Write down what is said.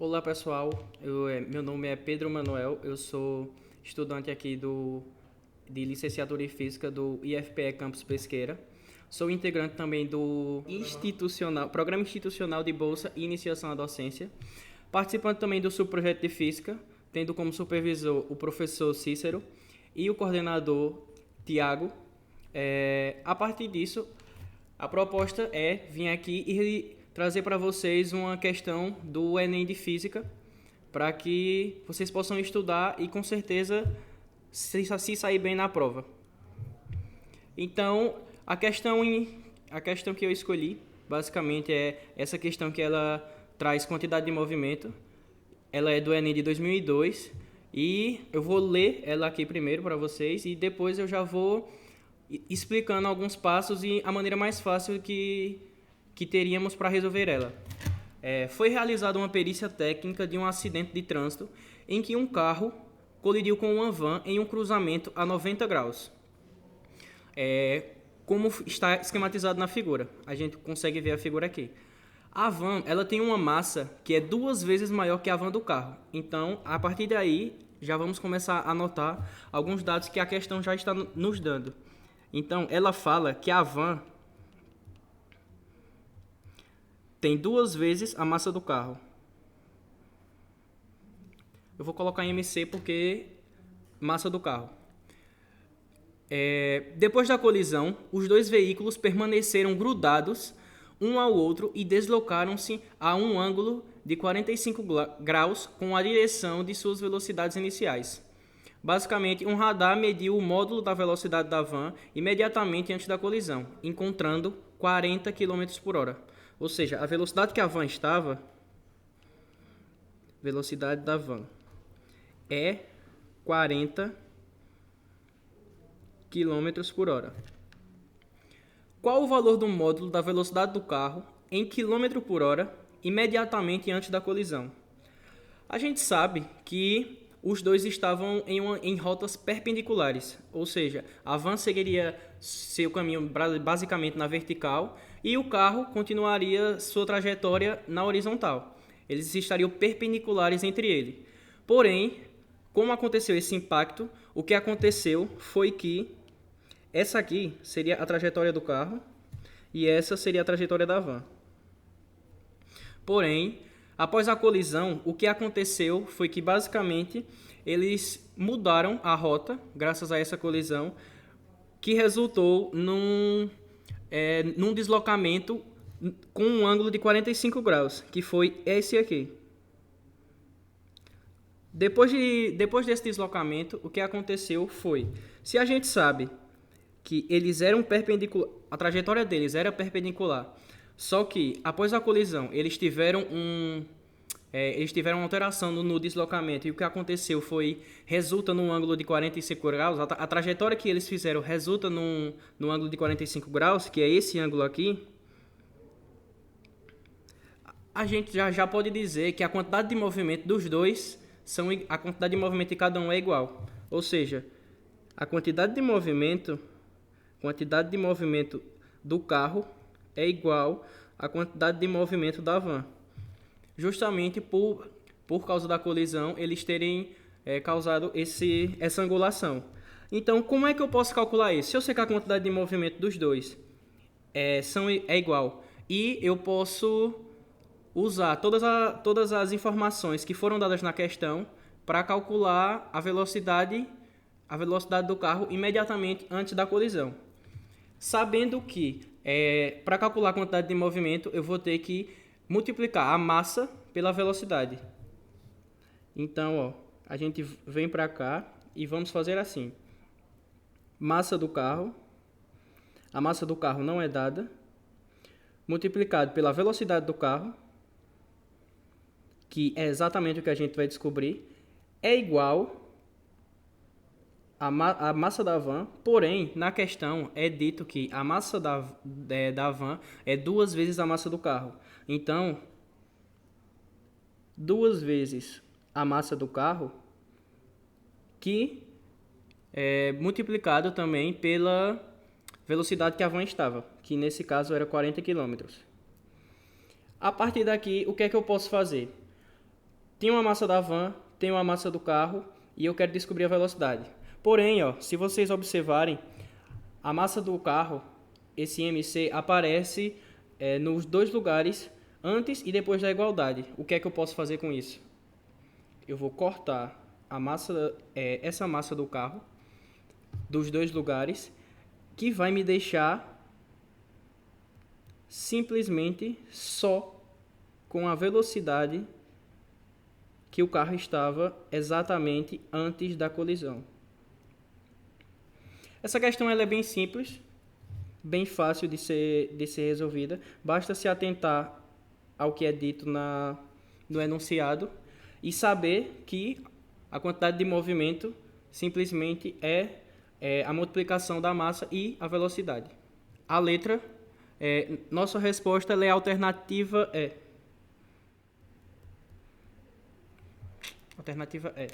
Olá pessoal, meu nome é Pedro Manuel, eu sou estudante aqui de licenciatura em Física do IFPE Campus Pesqueira. Sou integrante também do Programa Institucional de Bolsa e Iniciação à Docência, participante também do subprojeto de Física, tendo como supervisor o professor Cícero e o coordenador Tiago. A partir disso, a proposta é vir aqui e trazer para vocês uma questão do Enem de Física, para que vocês possam estudar e com certeza se sair bem na prova. Então, a questão que eu escolhi, basicamente, é essa questão que ela traz quantidade de movimento. Ela é do Enem de 2002 e eu vou ler ela aqui primeiro para vocês e depois eu já vou explicando alguns passos e a maneira mais fácil que teríamos para resolver ela. Foi realizada uma perícia técnica de um acidente de trânsito em que um carro colidiu com uma van em um cruzamento a 90 graus. Como está esquematizado na figura. A gente consegue ver a figura aqui. A van, ela tem uma massa que é 2 vezes maior que a van do carro. Então, a partir daí, já vamos começar a anotar alguns dados que a questão já está nos dando. Então, ela fala que a van tem 2 vezes a massa do carro. Eu vou colocar em MC porque massa do carro. Depois da colisão, os 2 veículos permaneceram grudados um ao outro e deslocaram-se a um ângulo de 45 graus com a direção de suas velocidades iniciais. Basicamente, um radar mediu o módulo da velocidade da van imediatamente antes da colisão, encontrando 40 km por hora. Ou seja, a velocidade que a van estava, velocidade da van, é 40 km por hora. Qual o valor do módulo da velocidade do carro em km por hora imediatamente antes da colisão? A gente sabe que os dois estavam em rotas perpendiculares, ou seja, a van seguiria seu caminho basicamente na vertical e o carro continuaria sua trajetória na horizontal. Eles estariam perpendiculares entre eles. Porém, como aconteceu esse impacto, o que aconteceu foi que essa aqui seria a trajetória do carro e essa seria a trajetória da van. Porém, após a colisão, o que aconteceu foi que basicamente eles mudaram a rota, graças a essa colisão, que resultou num deslocamento com um ângulo de 45 graus, que foi esse aqui. Depois desse deslocamento, o que aconteceu foi, se a gente sabe que eles eram perpendicular, a trajetória deles era perpendicular, só que após a colisão eles tiveram uma alteração no deslocamento e o que aconteceu foi, resulta num ângulo de 45 graus, a trajetória que eles fizeram resulta num ângulo de 45 graus, que é esse ângulo aqui. A gente já pode dizer que a quantidade de movimento dos dois, a quantidade de movimento de cada um é igual. Ou seja, a quantidade de movimento do carro é igual à quantidade de movimento da van. Justamente por causa da colisão, eles terem causado essa angulação. Então, como é que eu posso calcular isso? Se eu sei que a quantidade de movimento dos dois é igual, e eu posso usar todas as informações que foram dadas na questão para calcular a velocidade do carro imediatamente antes da colisão. Sabendo que, para calcular a quantidade de movimento, eu vou ter que multiplicar a massa pela velocidade. Então, a gente vem para cá e vamos fazer assim. Massa do carro, a massa do carro não é dada, multiplicado pela velocidade do carro, que é exatamente o que a gente vai descobrir, é igual a massa da van, porém, na questão é dito que a massa da van é 2 vezes a massa do carro. Então, 2 vezes a massa do carro, que é multiplicado também pela velocidade que a van estava, que nesse caso era 40 km. A partir daqui, o que é que eu posso fazer? Tem uma massa da van, tem uma massa do carro e eu quero descobrir a velocidade. Porém, ó, se vocês observarem, a massa do carro, esse MC, aparece nos dois lugares antes e depois da igualdade. O que é que eu posso fazer com isso? Eu vou cortar a massa, essa massa do carro dos dois lugares, que vai me deixar simplesmente só com a velocidade que o carro estava exatamente antes da colisão. Essa questão ela é bem simples, bem fácil de ser resolvida. Basta se atentar ao que é dito no enunciado e saber que a quantidade de movimento simplesmente é a multiplicação da massa e a velocidade. A letra, nossa resposta ela é a alternativa E. Alternativa E.